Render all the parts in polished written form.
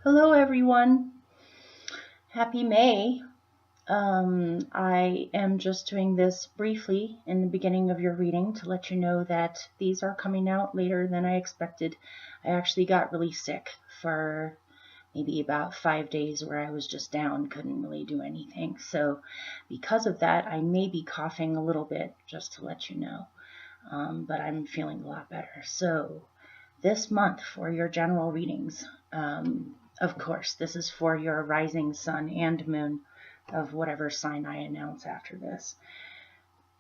Hello, everyone. Happy May. I am just doing this briefly in the beginning of your reading to let you know that these are coming out later than I expected. I actually got really sick for maybe about 5 days where I was just down, couldn't really do anything. So because of that, I may be coughing a little bit, just to let you know. But I'm feeling a lot better. So this month for your general readings, of course, this is for your rising sun and moon of whatever sign I announce after this.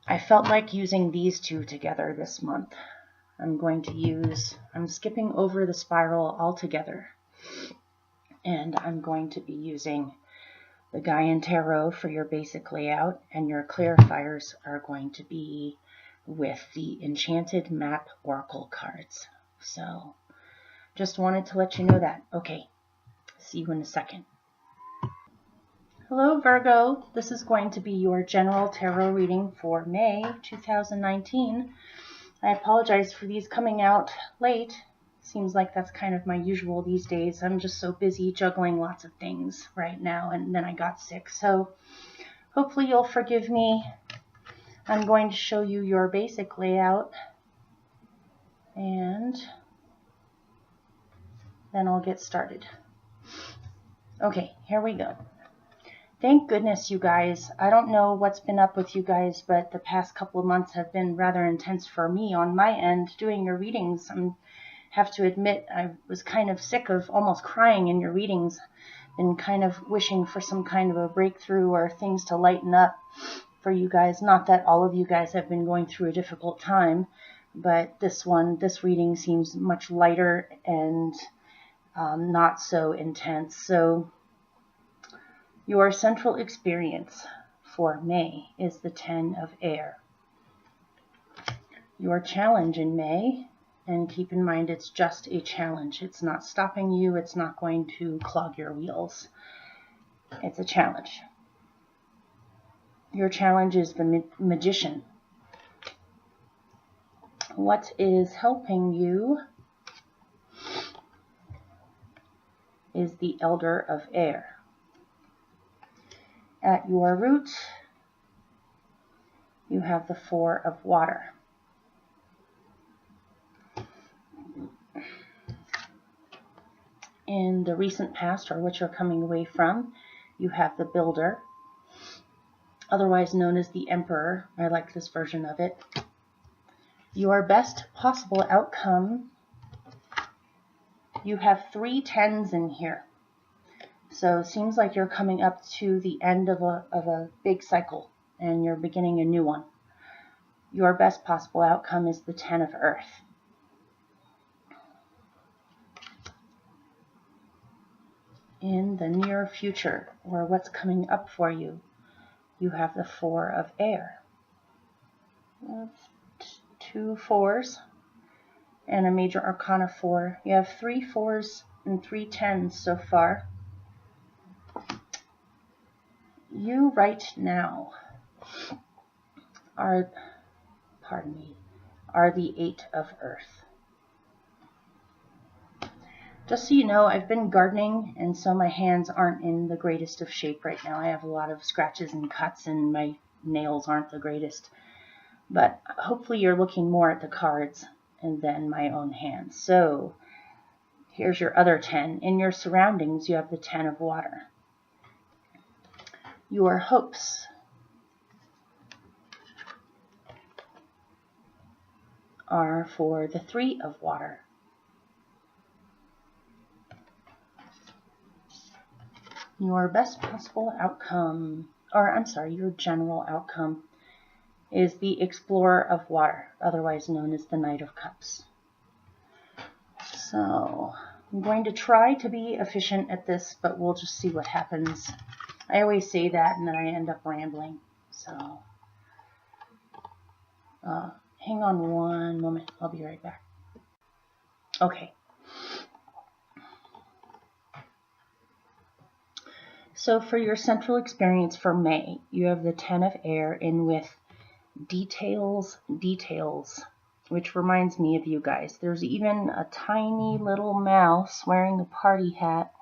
I felt like using these two together this month. I'm skipping over the spiral altogether, and I'm going to be using the Gaian Tarot for your basic layout, and your clarifiers are going to be with the Enchanted Map Oracle cards. So just wanted to let you know that. Okay, see you in a second. Hello, Virgo. This is going to be your general tarot reading for May 2019. I apologize for these coming out late. Seems like that's kind of my usual these days. I'm just so busy juggling lots of things right now, and then I got sick. So hopefully you'll forgive me. I'm going to show you your basic layout, and then I'll get started. Okay, here we go. Thank goodness, you guys. I don't know what's been up with you guys, but the past couple of months have been rather intense for me on my end doing your readings. I have to admit I was kind of sick of almost crying in your readings and kind of wishing for some kind of a breakthrough or things to lighten up for you guys. Not that all of you guys have been going through a difficult time, but this reading seems much lighter and not so intense. So your central experience for May is the 10 of Air. Your challenge in May, and keep in mind it's just a challenge. It's not stopping you. It's not going to clog your wheels. It's a challenge. Your challenge is the Magician. What is helping you is the Elder of Air. At your root, you have the Four of Water. In the recent past, or what you're coming away from, you have the Builder, otherwise known as the Emperor. I like this version of it. Your best possible outcome, you have 3 10s in here. So it seems like you're coming up to the end of a big cycle and you're beginning a new one. Your best possible outcome is the 10 of Earth. In the near future, or what's coming up for you, you have the 4 of Air. That's 2 4s and a major arcana 4. You have 3 4s and 3 10s so far. You right now are the 8 of Earth. Just so you know, I've been gardening, and so my hands aren't in the greatest of shape right now. I have a lot of scratches and cuts, and my nails aren't the greatest. But hopefully you're looking more at the cards and then my own hands. So here's your other 10. In your surroundings, you have the 10 of Water. Your hopes are for the 3 of Water. Your best possible outcome, your general outcome is the Explorer of Water, otherwise known as the Knight of Cups. So I'm going to try to be efficient at this, but we'll just see what happens. I always say that and then I end up rambling. So hang on one moment. I'll be right back. Okay. So for your central experience for May, you have the 10 of Air in with details, which reminds me of you guys. There's even a tiny little mouse wearing a party hat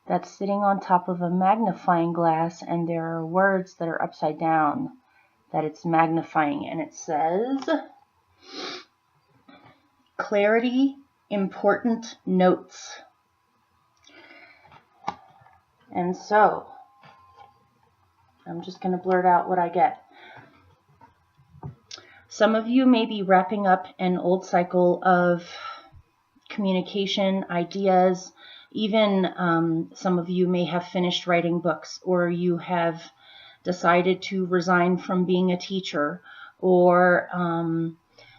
that's sitting on top of a magnifying glass, and there are words that are upside down that it's magnifying, and it says, clarity, important notes. And so, I'm just going to blurt out what I get. Some of you may be wrapping up an old cycle of communication, ideas, even some of you may have finished writing books, or you have decided to resign from being a teacher, or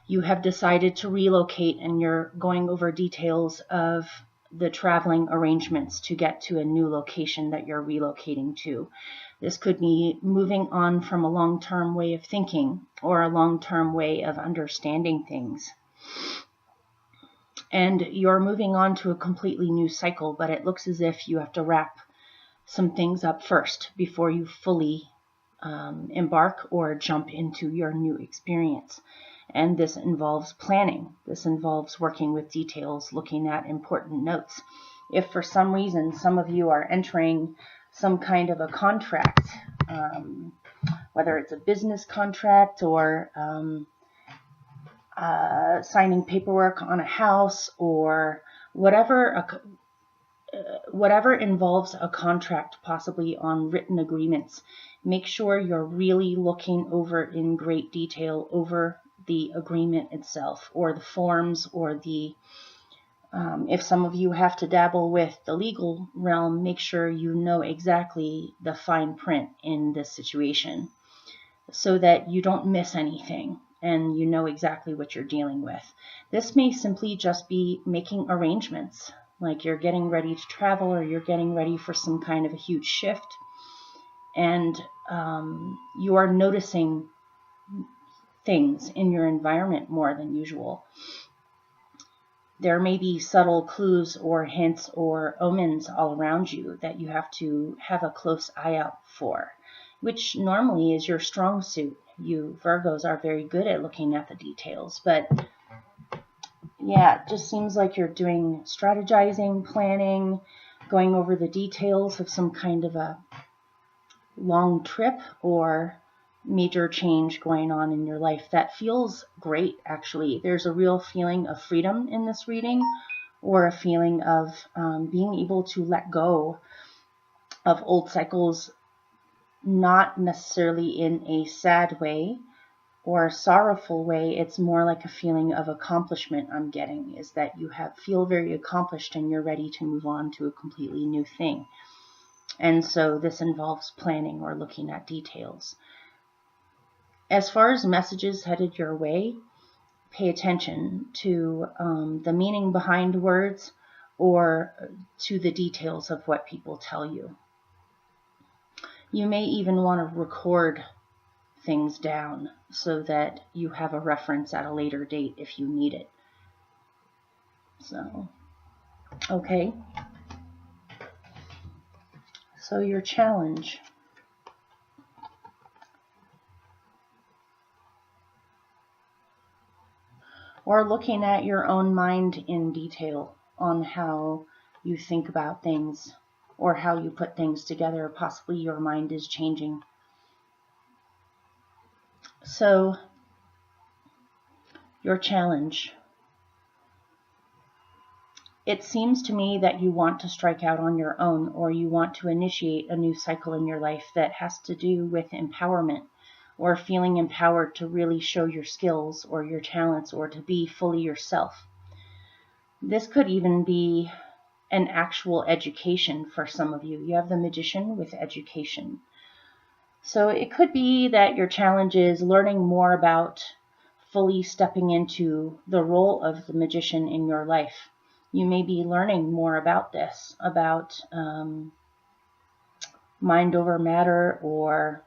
you have decided to relocate and you're going over details of the traveling arrangements to get to a new location that you're relocating to. This could be moving on from a long-term way of thinking or a long-term way of understanding things. And you're moving on to a completely new cycle, but it looks as if you have to wrap some things up first before you fully embark or jump into your new experience. And this involves planning. This involves working with details, looking at important notes. If for some reason some of you are entering some kind of a contract, whether it's a business contract or signing paperwork on a house or whatever involves a contract, possibly on written agreements, make sure you're really looking over in great detail over the agreement itself, or the forms, or the if some of you have to dabble with the legal realm, make sure you know exactly the fine print in this situation so that you don't miss anything and you know exactly what you're dealing with. This may simply just be making arrangements, like you're getting ready to travel or you're getting ready for some kind of a huge shift, and you are noticing things in your environment more than usual. There may be subtle clues or hints or omens all around you that you have to have a close eye out for, which normally is your strong suit. You Virgos are very good at looking at the details, but yeah, it just seems like you're doing strategizing, planning, going over the details of some kind of a long trip or major change going on in your life. That feels great, actually. There's a real feeling of freedom in this reading, or a feeling of being able to let go of old cycles, not necessarily in a sad way or a sorrowful way. It's more like a feeling of accomplishment I'm getting, is that you feel very accomplished and you're ready to move on to a completely new thing. And so this involves planning or looking at details. As far as messages headed your way, pay attention to the meaning behind words or to the details of what people tell you. You may even want to record things down so that you have a reference at a later date if you need it. So, okay. So your challenge. Or looking at your own mind in detail on how you think about things or how you put things together. Possibly your mind is changing. So, your challenge. It seems to me that you want to strike out on your own, or you want to initiate a new cycle in your life that has to do with empowerment, or feeling empowered to really show your skills or your talents, or to be fully yourself. This could even be an actual education for some of you. You have the Magician with education. So it could be that your challenge is learning more about fully stepping into the role of the Magician in your life. You may be learning more about this, about mind over matter, or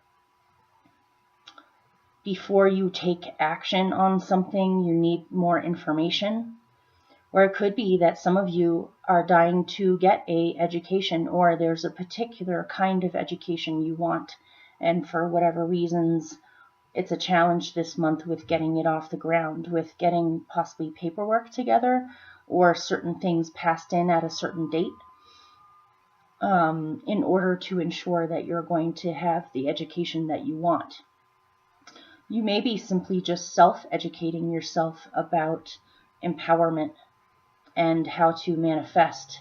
before you take action on something, you need more information. Or it could be that some of you are dying to get an education, or there's a particular kind of education you want, and for whatever reasons, it's a challenge this month with getting it off the ground, with getting possibly paperwork together, or certain things passed in at a certain date. in order to ensure that you're going to have the education that you want. You may be simply just self-educating yourself about empowerment and how to manifest.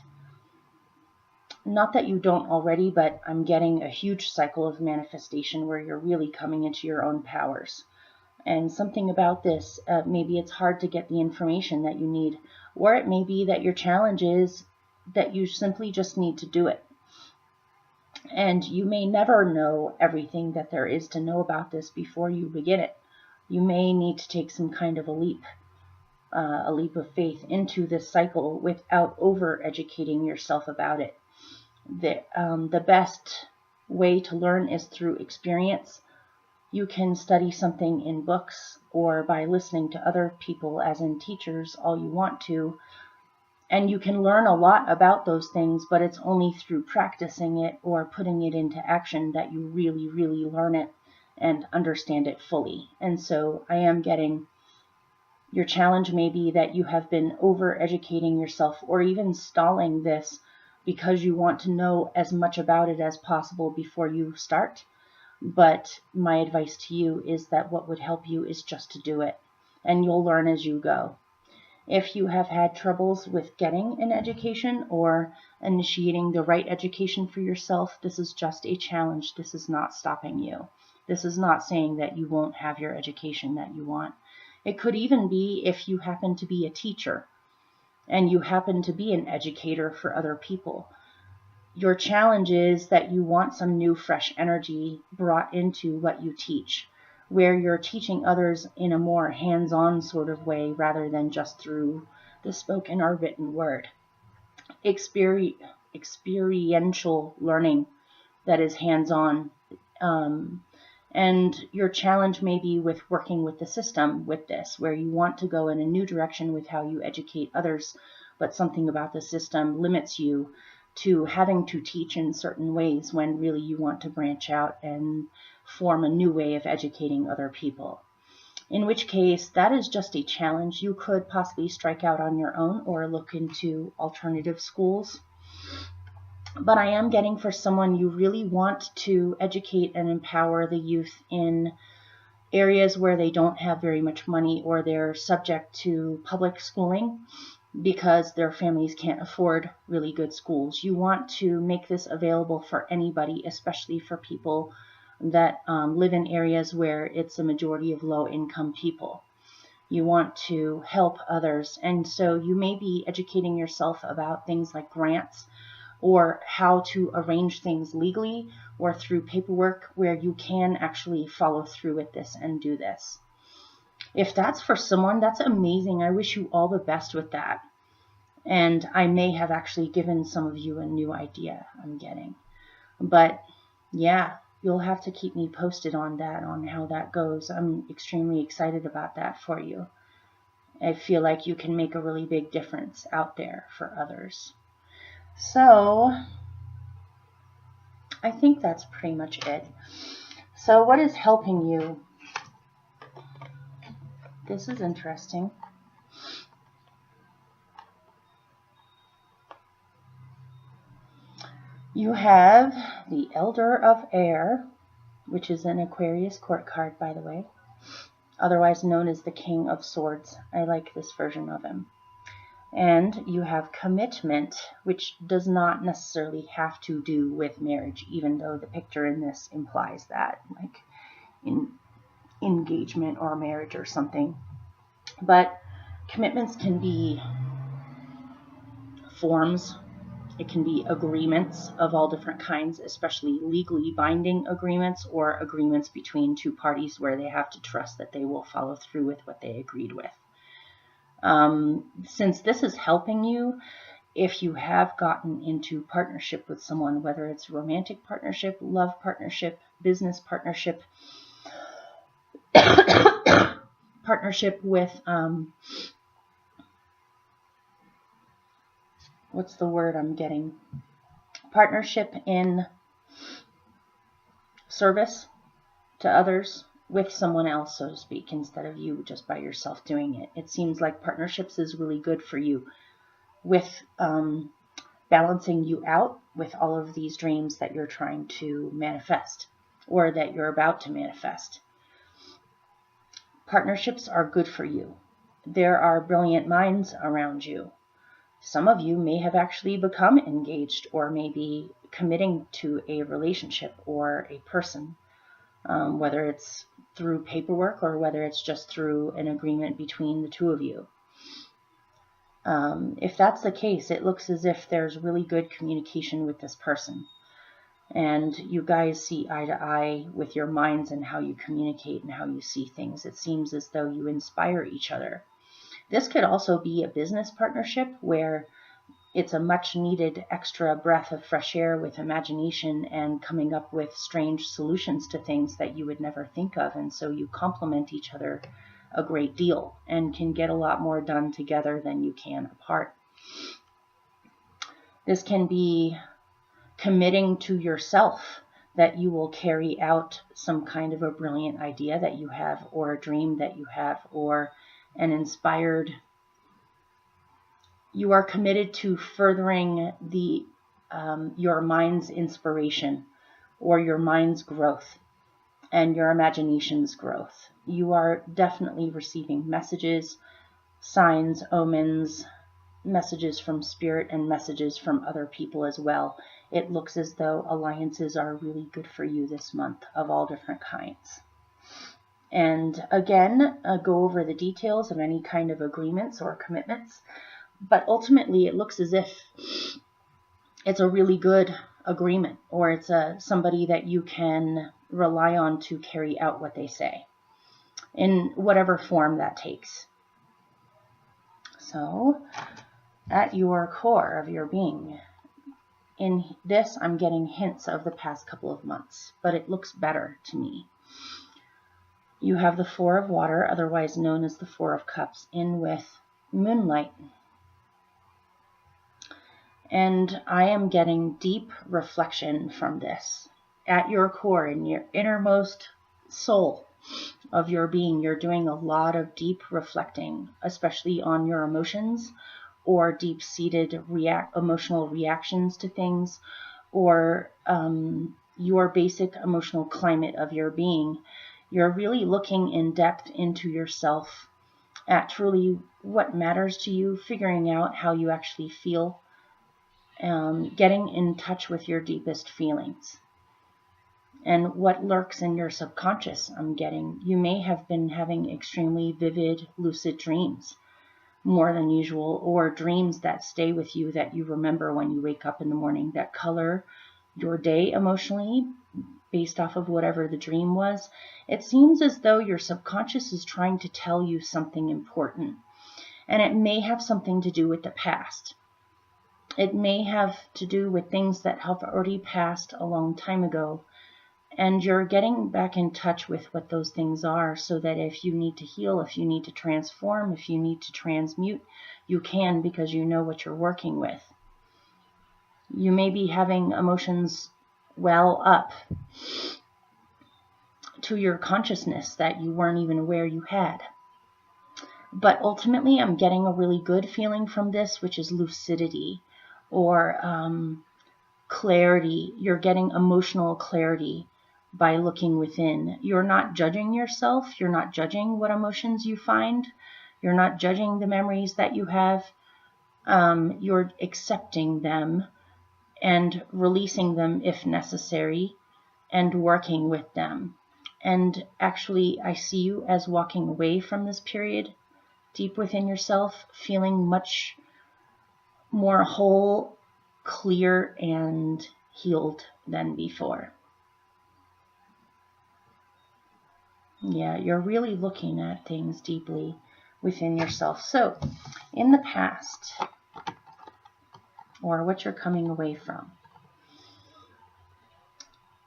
Not that you don't already, but I'm getting a huge cycle of manifestation where you're really coming into your own powers. And something about this, maybe it's hard to get the information that you need, or it may be that your challenge is that you simply just need to do it. And you may never know everything that there is to know about this before you begin it. You may need to take some kind of a leap of faith into this cycle without over-educating yourself about it. The best way to learn is through experience. You can study something in books or by listening to other people, as in teachers, all you want to. And you can learn a lot about those things, but it's only through practicing it or putting it into action that you really, really learn it and understand it fully. And so I am getting your challenge may be that you have been over-educating yourself or even stalling this because you want to know as much about it as possible before you start. But my advice to you is that what would help you is just to do it, and you'll learn as you go. If you have had troubles with getting an education or initiating the right education for yourself, this is just a challenge. This is not stopping you. This is not saying that you won't have your education that you want. It could even be if you happen to be a teacher and you happen to be an educator for other people. Your challenge is that you want some new, fresh energy brought into what you teach, where you're teaching others in a more hands-on sort of way rather than just through the spoken or written word. Experiential learning that is hands-on. And your challenge may be with working with the system with this, where you want to go in a new direction with how you educate others, but something about the system limits you to having to teach in certain ways when really you want to branch out and form a new way of educating other people. In which case, that is just a challenge. You could possibly strike out on your own or look into alternative schools. But I am getting for someone you really want to educate and empower the youth in areas where they don't have very much money or they're subject to public schooling because their families can't afford really good schools. You want to make this available for anybody, especially for people that live in areas where it's a majority of low-income people. You want to help others, and so you may be educating yourself about things like grants or how to arrange things legally or through paperwork where you can actually follow through with this and do this. If that's for someone, that's amazing. I wish you all the best with that. And I may have actually given some of you a new idea I'm getting. But yeah, you'll have to keep me posted on that, on how that goes. I'm extremely excited about that for you. I feel like you can make a really big difference out there for others. So I think that's pretty much it. So what is helping you? This is interesting. You have the Elder of Air, which is an Aquarius court card, by the way, otherwise known as the King of Swords. I like this version of him. And you have Commitment, which does not necessarily have to do with marriage, even though the picture in this implies that, like in engagement or marriage or something. But commitments can be forms. It can be agreements of all different kinds, especially legally binding agreements or agreements between two parties where they have to trust that they will follow through with what they agreed with. Since this is helping you, if you have gotten into partnership with someone, whether it's a romantic partnership, love partnership, business partnership, partnership with, what's the word I'm getting? Partnership in service to others with someone else, so to speak, instead of you just by yourself doing it. It seems like partnerships is really good for you with balancing you out with all of these dreams that you're trying to manifest or that you're about to manifest. Partnerships are good for you. There are brilliant minds around you. Some of you may have actually become engaged or maybe committing to a relationship or a person, whether it's through paperwork or whether it's just through an agreement between the two of you. If that's the case, it looks as if there's really good communication with this person. And you guys see eye to eye with your minds and how you communicate and how you see things. It seems as though you inspire each other. This could also be a business partnership where it's a much needed extra breath of fresh air with imagination and coming up with strange solutions to things that you would never think of. And so you complement each other a great deal and can get a lot more done together than you can apart. This can be committing to yourself that you will carry out some kind of a brilliant idea that you have, or a dream that you have, or an inspired. You are committed to furthering your mind's inspiration or your mind's growth and your imagination's growth. You are definitely receiving messages, signs, omens, messages from spirit, and messages from other people as well. It looks as though alliances are really good for you this month of all different kinds. And again, go over the details of any kind of agreements or commitments. But ultimately, it looks as if it's a really good agreement, or it's somebody that you can rely on to carry out what they say, in whatever form that takes. So, at your core of your being, in this, I'm getting hints of the past couple of months, but it looks better to me. You have the Four of Water, otherwise known as the Four of Cups, in with moonlight. And I am getting deep reflection from this. At your core, in your innermost soul of your being, you're doing a lot of deep reflecting, especially on your emotions or deep-seated emotional reactions to things, or your basic emotional climate of your being. You're really looking in depth into yourself at truly what matters to you, figuring out how you actually feel, getting in touch with your deepest feelings and what lurks in your subconscious. I'm getting you may have been having extremely vivid lucid dreams, more than usual, or dreams that stay with you that you remember when you wake up in the morning, that color your day emotionally based off of whatever the dream was. It seems as though your subconscious is trying to tell you something important, and it may have something to do with the past. It may have to do with things that have already passed a long time ago, and you're getting back in touch with what those things are, so that if you need to heal, if you need to transform, if you need to transmute, you can, because you know what you're working with. You may be having emotions well up to your consciousness that you weren't even aware you had. But ultimately, I'm getting a really good feeling from this, which is lucidity, or clarity. You're getting emotional clarity by looking within. You're not judging yourself. You're not judging what emotions you find. You're not judging the memories that you have. You're accepting them and releasing them if necessary, and working with them. And actually, I see you as walking away from this period deep within yourself, feeling much more whole, clear, and healed than before. Yeah, you're really looking at things deeply within yourself. So, in the past, or what you're coming away from,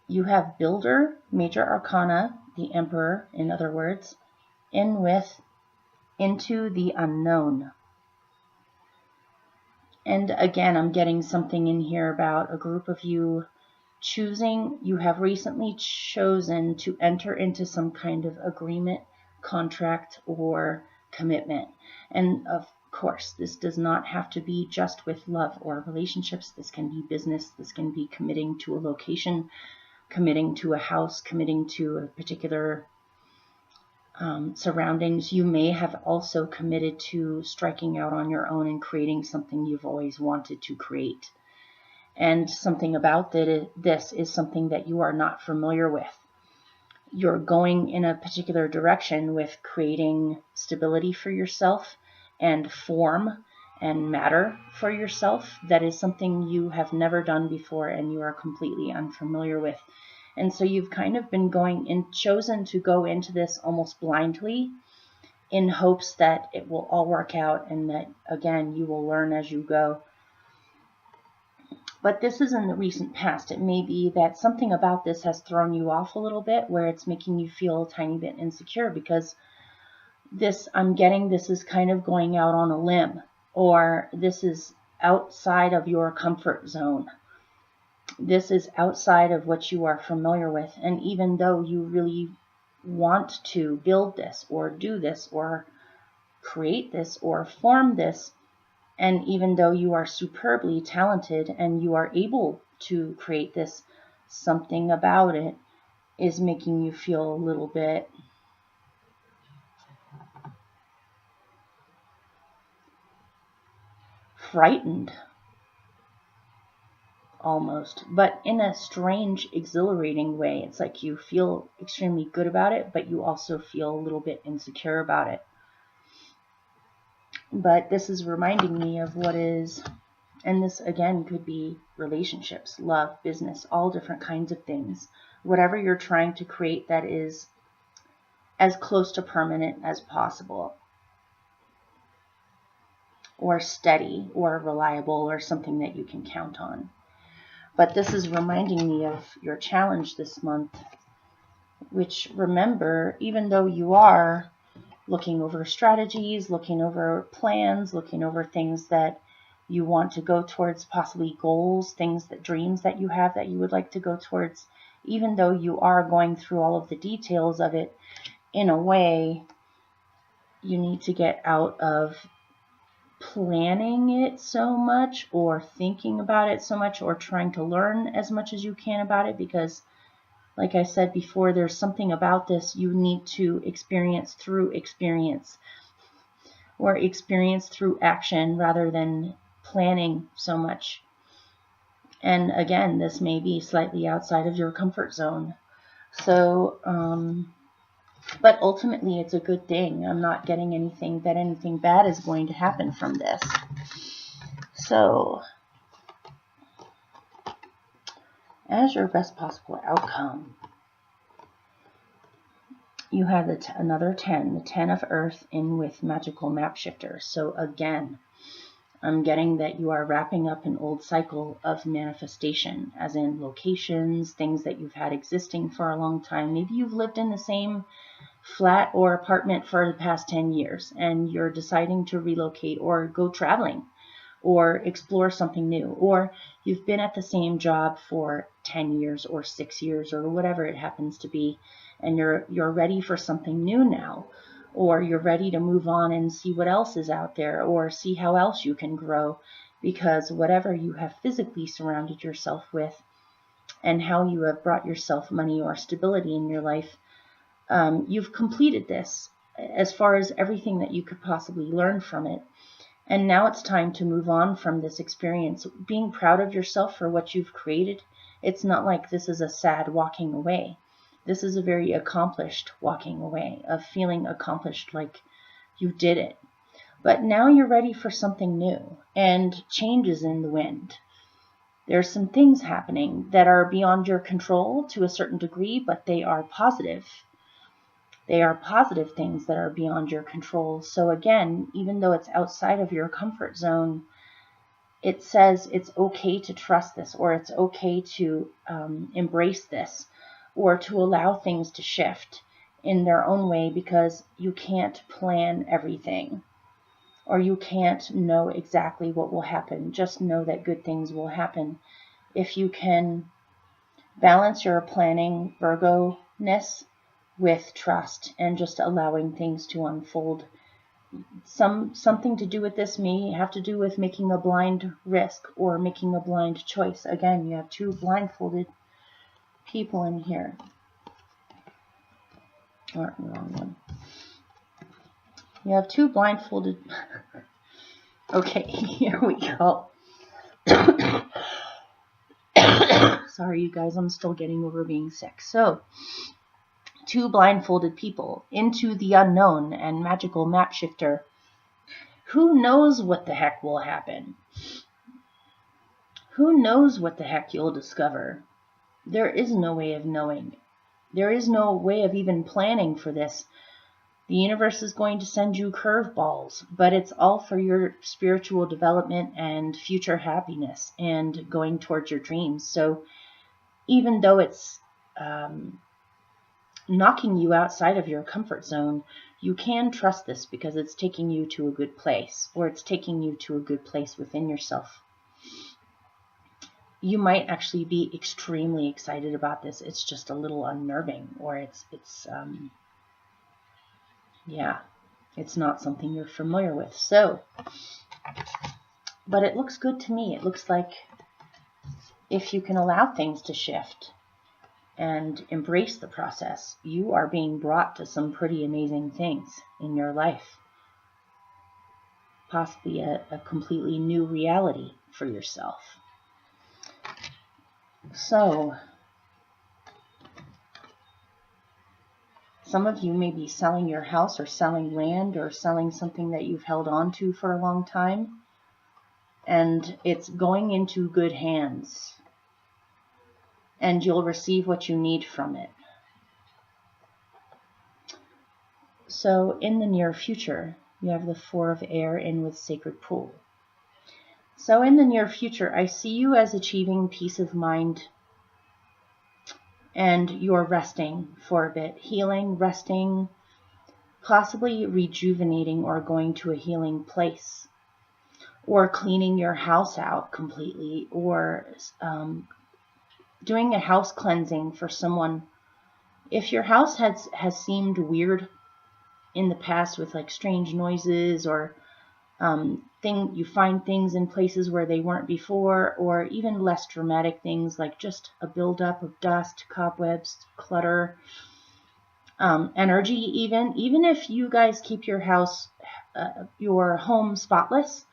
you have Builder, Major Arcana, the Emperor, in other words, in with Into the Unknown. And again, I'm getting something in here about a group of you choosing. You have recently chosen to enter into some kind of agreement, contract, or commitment. And of course, this does not have to be just with love or relationships. This can be business. This can be committing to a location, committing to a house, committing to a particular surroundings. You may have also committed to striking out on your own and creating something you've always wanted to create. And something about this is something that you are not familiar with. You're going in a particular direction with creating stability for yourself and form and matter for yourself. That is something you have never done before and you are completely unfamiliar with. And so you've kind of been chosen to go into this almost blindly in hopes that it will all work out and that, again, you will learn as you go. But this is in the recent past. It may be that something about this has thrown you off a little bit, where it's making you feel a tiny bit insecure, because I'm getting this is kind of going out on a limb, or this is outside of your comfort zone. This is outside of what you are familiar with. And even though you really want to build this or do this or create this or form this, and even though you are superbly talented and you are able to create this, something about it is making you feel a little bit frightened, almost, but in a strange, exhilarating way. It's like you feel extremely good about it, but you also feel a little bit insecure about it. But this is reminding me of what is, and this again could be relationships, love, business, all different kinds of things. Whatever you're trying to create that is as close to permanent as possible, or steady, or reliable, or something that you can count on. But this is reminding me of your challenge this month, which, remember, even though you are looking over strategies, looking over plans, looking over things that you want to go towards, possibly goals, dreams that you have that you would like to go towards, even though you are going through all of the details of it, in a way, you need to get out of planning it so much or thinking about it so much or trying to learn as much as you can about it, because like I said before, there's something about this you need to experience through experience, or experience through action rather than planning so much. And again, this may be slightly outside of your comfort zone. So but ultimately it's a good thing. I'm not getting anything bad is going to happen from this. So as your best possible outcome, you have another 10, the 10 of Earth in with magical map shifter. So again, I'm getting that you are wrapping up an old cycle of manifestation, as in locations, things that you've had existing for a long time. Maybe you've lived in the same flat or apartment for the past 10 years and you're deciding to relocate or go traveling or explore something new, or you've been at the same job for 10 years or 6 years or whatever it happens to be, and you're ready for something new now, or you're ready to move on and see what else is out there, or see how else you can grow, because whatever you have physically surrounded yourself with and how you have brought yourself money or stability in your life, you've completed this as far as everything that you could possibly learn from it. And now it's time to move on from this experience, being proud of yourself for what you've created. It's not like this is a sad walking away. This is a very accomplished walking away, of feeling accomplished, like you did it. But now you're ready for something new, and change is in the wind. There's some things happening that are beyond your control to a certain degree, but they are positive. They are positive things that are beyond your control. So again, even though it's outside of your comfort zone, it says it's okay to trust this, or it's okay to embrace this, or to allow things to shift in their own way, because you can't plan everything, or you can't know exactly what will happen. Just know that good things will happen. If you can balance your planning Virgo-ness with trust and just allowing things to unfold Something to do with this may have to do with making a blind risk or making a blind choice. Again, you have two blindfolded people in here. Or wrong one. You have two blindfolded. Okay, here we go. Sorry, you guys, I'm still getting over being sick. So, two blindfolded people into the unknown and magical map shifter. Who knows what the heck will happen? Who knows what the heck you'll discover? There is no way of knowing. There is no way of even planning for this. The universe is going to send you curveballs, but it's all for your spiritual development and future happiness and going towards your dreams. So even though it's knocking you outside of your comfort zone, you can trust this because it's taking you to a good place, or it's taking you to a good place within yourself. You might actually be extremely excited about this. It's just a little unnerving, or it's not something you're familiar with. So, but it looks good to me. It looks like if you can allow things to shift and embrace the process, you are being brought to some pretty amazing things in your life. Possibly a completely new reality for yourself. So, some of you may be selling your house or selling land or selling something that you've held on to for a long time, and it's going into good hands, and you'll receive what you need from it. So in the near future, you have the Four of Air in with Sacred Pool. So in the near future, I see you as achieving peace of mind, and you're resting for a bit, healing, resting, possibly rejuvenating or going to a healing place, or cleaning your house out completely, or doing a house cleansing for someone. If your house has seemed weird in the past with like strange noises, or you find things in places where they weren't before, or even less dramatic things like just a buildup of dust, cobwebs, clutter, energy, even if you guys keep your house, your home spotless,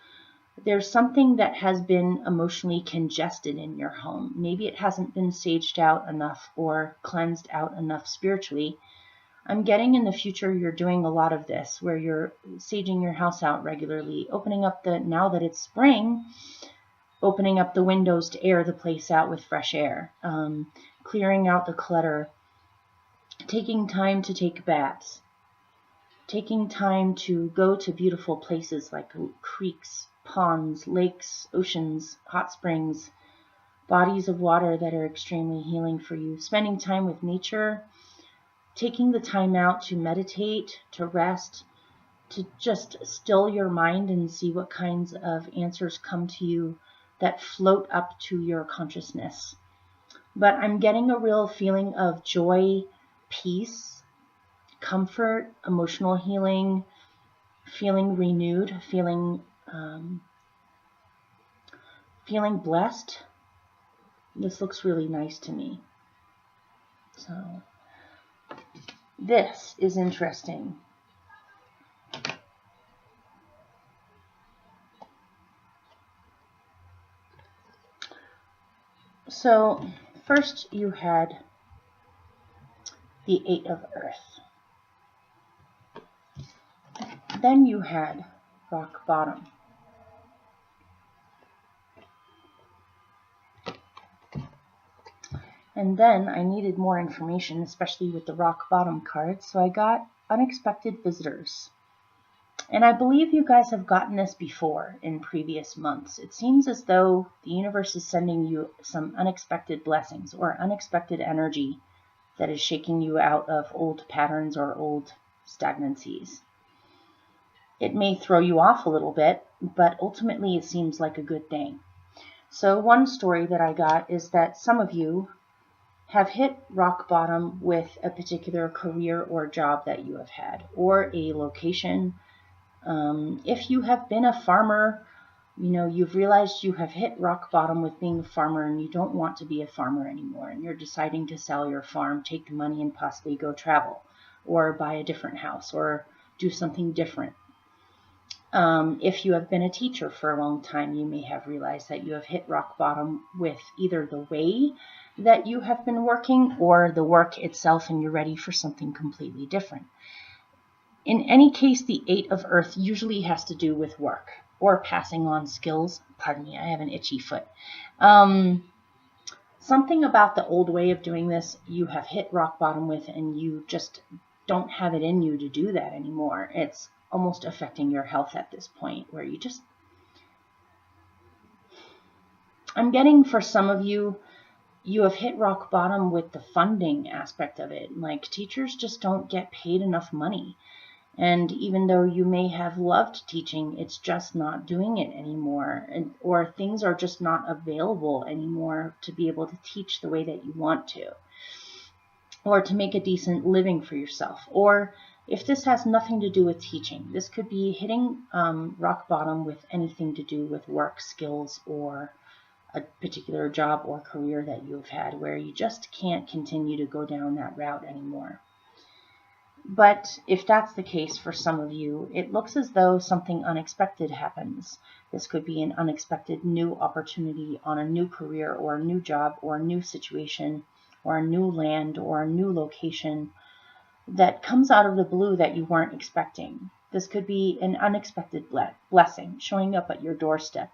there's something that has been emotionally congested in your home. Maybe it hasn't been saged out enough or cleansed out enough spiritually. I'm getting in the future you're doing a lot of this, where you're saging your house out regularly, opening up now that it's spring, opening up the windows to air the place out with fresh air, clearing out the clutter, taking time to take baths, taking time to go to beautiful places like creeks, ponds, lakes, oceans, hot springs, bodies of water that are extremely healing for you, spending time with nature, taking the time out to meditate, to rest, to just still your mind and see what kinds of answers come to you that float up to your consciousness. But I'm getting a real feeling of joy, peace, comfort, emotional healing, feeling renewed, feeling blessed. This looks really nice to me. So this is interesting. So first you had the Eight of Earth. Then you had Rock Bottom. And then I needed more information, especially with the Rock Bottom card, so I got Unexpected Visitors. And I believe you guys have gotten this before in previous months. It seems as though the universe is sending you some unexpected blessings or unexpected energy that is shaking you out of old patterns or old stagnancies. It may throw you off a little bit, but ultimately it seems like a good thing. So one story that I got is that some of you have hit rock bottom with a particular career or job that you have had, or a location, If you have been a farmer, you've realized you have hit rock bottom with being a farmer and you don't want to be a farmer anymore, and you're deciding to sell your farm, take the money, and possibly go travel or buy a different house or do something different. If you have been a teacher for a long time, you may have realized that you have hit rock bottom with either the way that you have been working or the work itself, and you're ready for something completely different. In any case, the 8 of Earth usually has to do with work or passing on skills. Pardon me, I have an itchy foot. Something about the old way of doing this you have hit rock bottom with, and you just don't have it in you to do that anymore. It's almost affecting your health at this point, where I'm getting, for some of you, you have hit rock bottom with the funding aspect of it. Like, teachers just don't get paid enough money. And even though you may have loved teaching, it's just not doing it anymore. Or things are just not available anymore to be able to teach the way that you want to, or to make a decent living for yourself. Or if this has nothing to do with teaching, this could be hitting rock bottom with anything to do with work, skills, or a particular job or career that you've had, where you just can't continue to go down that route anymore. But if that's the case for some of you, it looks as though something unexpected happens. This could be an unexpected new opportunity on a new career or a new job or a new situation or a new land or a new location that comes out of the blue that you weren't expecting. This could be an unexpected blessing showing up at your doorstep,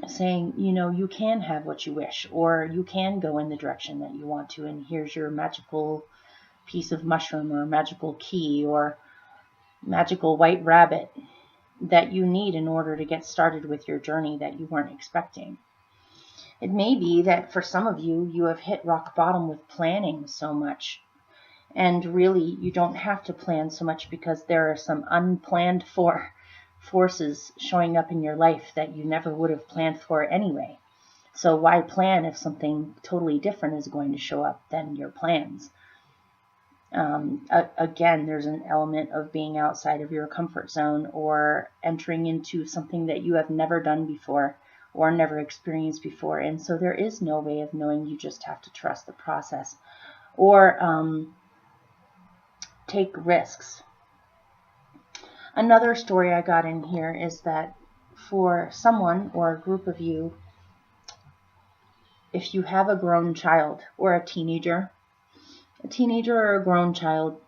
saying, you can have what you wish, or you can go in the direction that you want to, and here's your magical piece of mushroom or magical key or magical white rabbit that you need in order to get started with your journey that you weren't expecting. It may be that for some of you, you have hit rock bottom with planning so much, and really you don't have to plan so much because there are some unplanned forces showing up in your life that you never would have planned for anyway. So why plan if something totally different is going to show up than your plans? Again, there's an element of being outside of your comfort zone or entering into something that you have never done before or never experienced before. And so there is no way of knowing. You just have to trust the process or take risks. Another story I got in here is that for someone or a group of you, if you have a grown child or a teenager or a grown child,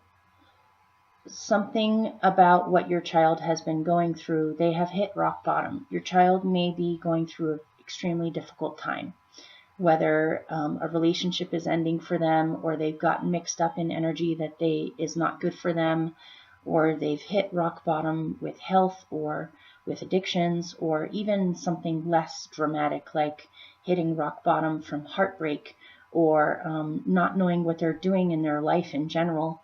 something about what your child has been going through, they have hit rock bottom. Your child may be going through an extremely difficult time, whether a relationship is ending for them, or they've gotten mixed up in energy that is not good for them, or they've hit rock bottom with health or with addictions, or even something less dramatic like hitting rock bottom from heartbreak or not knowing what they're doing in their life in general.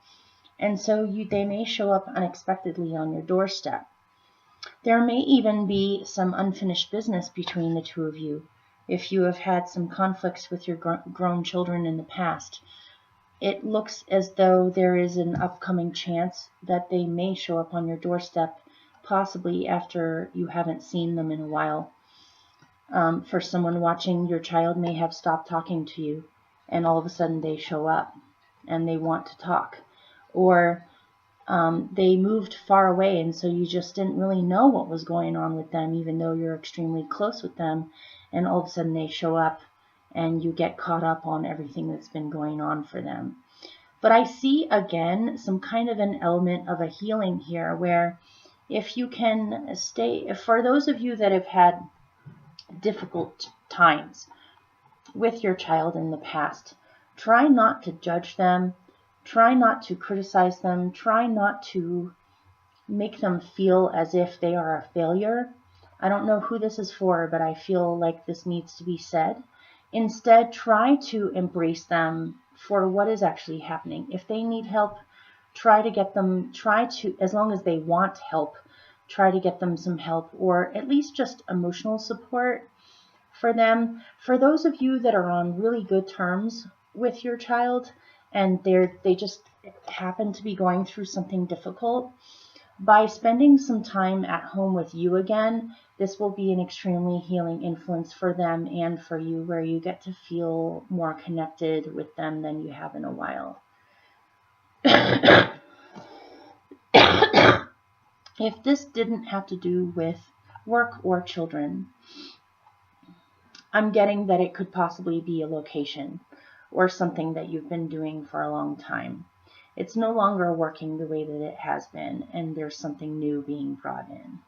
And so they may show up unexpectedly on your doorstep. There may even be some unfinished business between the two of you. If you have had some conflicts with your grown children in the past, it looks as though there is an upcoming chance that they may show up on your doorstep, possibly after you haven't seen them in a while. For someone watching, your child may have stopped talking to you, and all of a sudden they show up and they want to talk. Or they moved far away, and so you just didn't really know what was going on with them, even though you're extremely close with them, and all of a sudden they show up and you get caught up on everything that's been going on for them. But I see, again, some kind of an element of a healing here, where if you can for those of you that have had difficult times with your child in the past, try not to judge them, try not to criticize them, try not to make them feel as if they are a failure. I don't know who this is for, but I feel like this needs to be said. Instead, try to embrace them for what is actually happening. If they need help, as long as they want help, try to get them some help, or at least just emotional support for them. For those of you that are on really good terms with your child and they just happen to be going through something difficult, by spending some time at home with you again, this will be an extremely healing influence for them and for you, where you get to feel more connected with them than you have in a while. If this didn't have to do with work or children, I'm getting that it could possibly be a location or something that you've been doing for a long time. It's no longer working the way that it has been, and there's something new being brought in.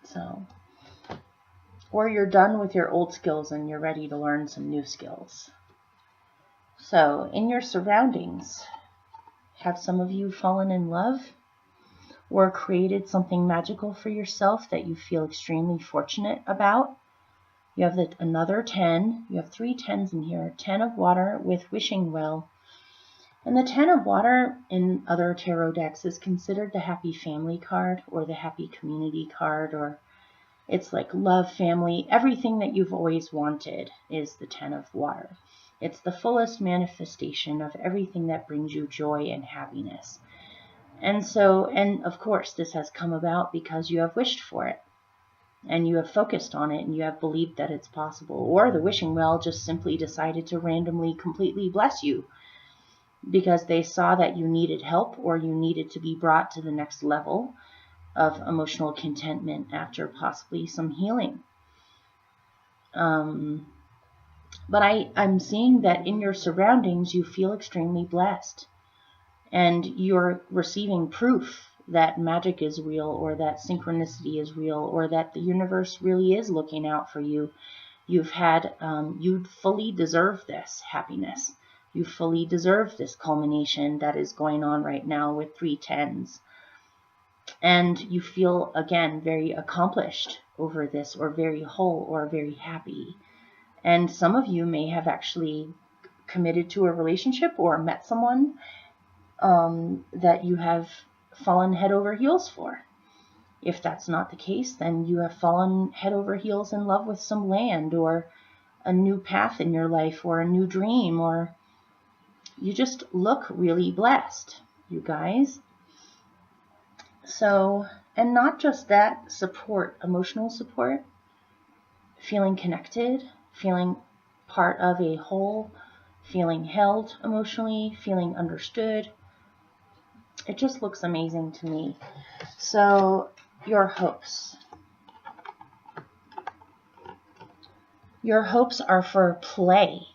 So, or you're done with your old skills and you're ready to learn some new skills. So, in your surroundings, have some of you fallen in love or created something magical for yourself that you feel extremely fortunate about? You have another 10. You have 3 10s in here. 10 of water with wishing well. And the 10 of water in other tarot decks is considered the happy family card or the happy community card, or it's like love, family, everything that you've always wanted is the 10 of water. It's the fullest manifestation of everything that brings you joy and happiness. And so, and of course, this has come about because you have wished for it. And you have focused on it and you have believed that it's possible. Or the wishing well just simply decided to randomly, completely bless you because they saw that you needed help or you needed to be brought to the next level of emotional contentment after possibly some healing. But I'm seeing that in your surroundings you feel extremely blessed. And you're receiving proof that magic is real, or that synchronicity is real, or that the universe really is looking out for you. You've had, you fully deserve this happiness. You fully deserve this culmination that is going on right now with 3 10s. And you feel, again, very accomplished over this, or very whole, or very happy. And some of you may have actually committed to a relationship or met someone that you have fallen head over heels for. If that's not the case, then you have fallen head over heels in love with some land, or a new path in your life, or a new dream, or you just look really blessed, you guys. So, and not just that, support, emotional support, feeling connected, feeling part of a whole, feeling held emotionally, feeling understood. It just looks amazing to me. So, your hopes. Your hopes are for play.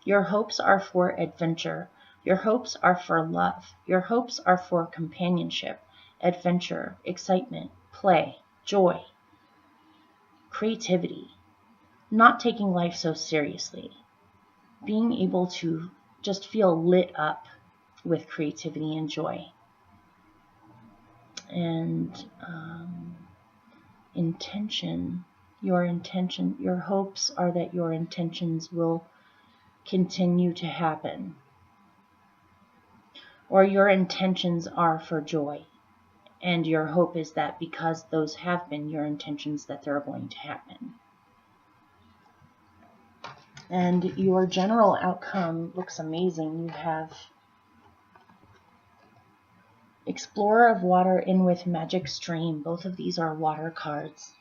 Your hopes are for adventure. Your hopes are for love. Your hopes are for companionship, adventure, excitement, play, joy, creativity. Not taking life so seriously. Being able to just feel lit up with creativity and joy. And intention, your hopes are that your intentions will continue to happen. Or your intentions are for joy. And your hope is that because those have been your intentions, that they're going to happen. And your general outcome looks amazing. You have Explorer of Water in with Magic Stream. Both of these are water cards.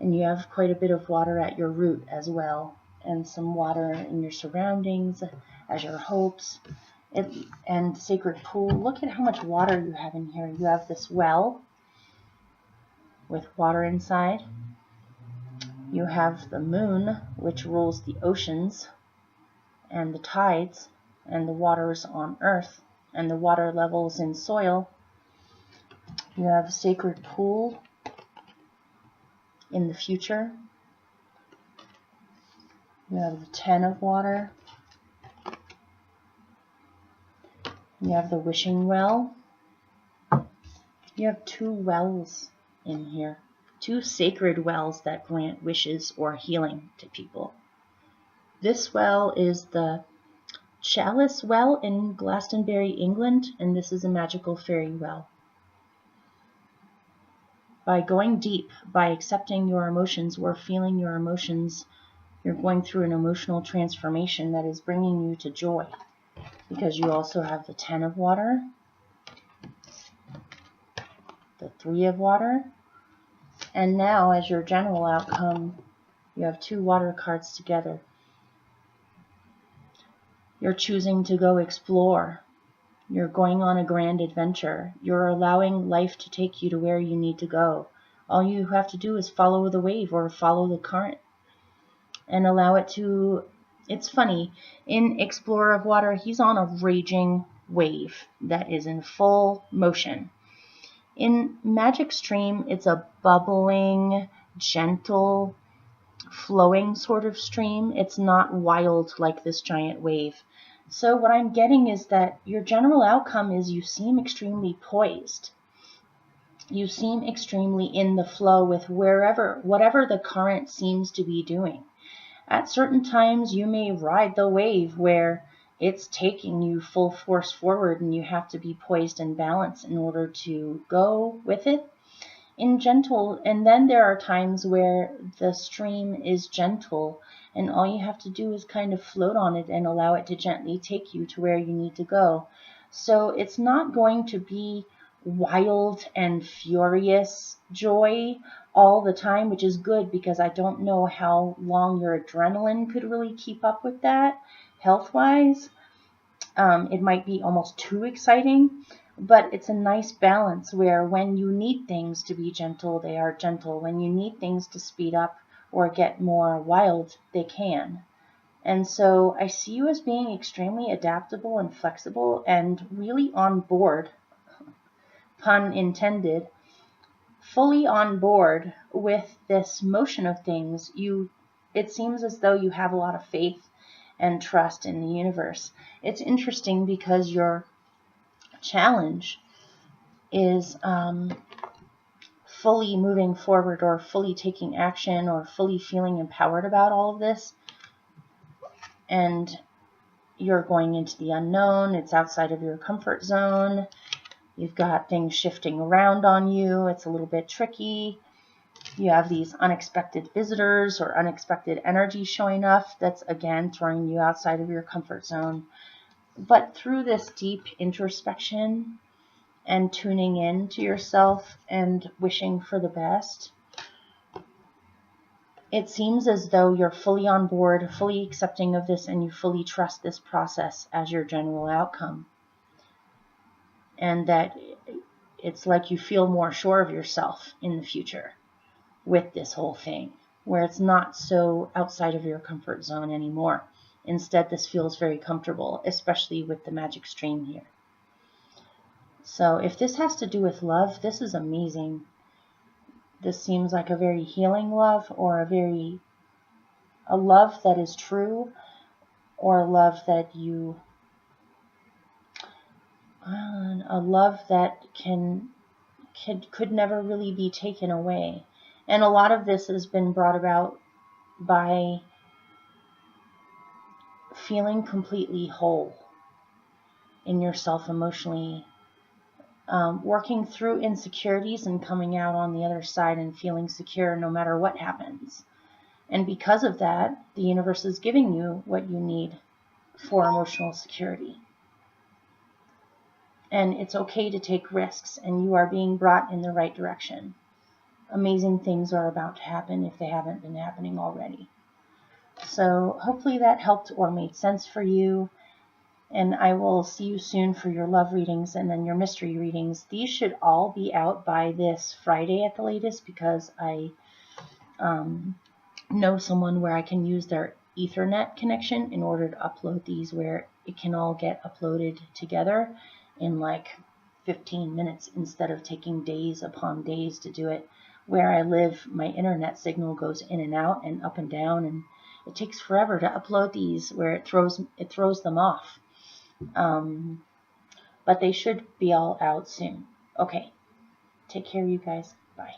And you have quite a bit of water at your root as well. And some water in your surroundings as your hopes. And Sacred Pool. Look at how much water you have in here. You have this well with water inside. You have the moon, which rules the oceans and the tides and the waters on earth and the water levels in soil. You have Sacred Pool in the future. You have the 10 of water. You have the wishing well. You have 2 wells in here. 2 sacred wells that grant wishes or healing to people. This well is the Chalice Well in Glastonbury, England, and this is a magical fairy well. By going deep, by accepting your emotions or feeling your emotions, you're going through an emotional transformation that is bringing you to joy. Because you also have the 10 of water the Three of Water. And now, as your general outcome, you have two water cards together. You're choosing to go explore. You're going on a grand adventure. You're allowing life to take you to where you need to go. All you have to do is follow the wave or follow the current and allow it to. It's funny, in Explorer of Water, he's on a raging wave that is in full motion. In Magic Stream, it's a bubbling, gentle, flowing sort of stream. It's not wild like this giant wave. So what I'm getting is that your general outcome is you seem extremely poised. You seem extremely in the flow with whatever the current seems to be doing. At certain times, you may ride the wave where it's taking you full force forward and you have to be poised and balanced in order to go with it. And then there are times where the stream is gentle and all you have to do is kind of float on it and allow it to gently take you to where you need to go. So it's not going to be wild and furious joy all the time, which is good because I don't know how long your adrenaline could really keep up with that health-wise. It might be almost too exciting, but it's a nice balance where when you need things to be gentle, they are gentle. When you need things to speed up or get more wild, they can. And so I see you as being extremely adaptable and flexible and really on board, pun intended, fully on board with this motion of things. It seems as though you have a lot of faith and trust in the universe. It's interesting because your challenge is fully moving forward or fully taking action or fully feeling empowered about all of this. And you're going into the unknown. It's outside of your comfort zone. You've got things shifting around on you. It's a little bit tricky. You have these unexpected visitors or unexpected energy showing up that's, again, throwing you outside of your comfort zone. But through this deep introspection and tuning in to yourself and wishing for the best, it seems as though you're fully on board, fully accepting of this, and you fully trust this process as your general outcome. And that it's like you feel more sure of yourself in the future with this whole thing, where it's not so outside of your comfort zone anymore. Instead, this feels very comfortable, especially with the magic stream here. So if this has to do with love, this is amazing. This seems like a very healing love, or a love that is true, or a love that could never really be taken away. And a lot of this has been brought about by feeling completely whole in yourself emotionally, working through insecurities and coming out on the other side and feeling secure no matter what happens. And because of that, the universe is giving you what you need for emotional security. And it's okay to take risks, and you are being brought in the right direction. Amazing things are about to happen if they haven't been happening already. So hopefully that helped or made sense for you. And I will see you soon for your love readings and then your mystery readings. These should all be out by this Friday at the latest, because I know someone where I can use their Ethernet connection in order to upload these, where it can all get uploaded together in like 15 minutes instead of taking days upon days to do it. Where I live, my internet signal goes in and out and up and down, and it takes forever to upload these, where it throws them off. But they should be all out soon. Okay, take care, you guys. Bye.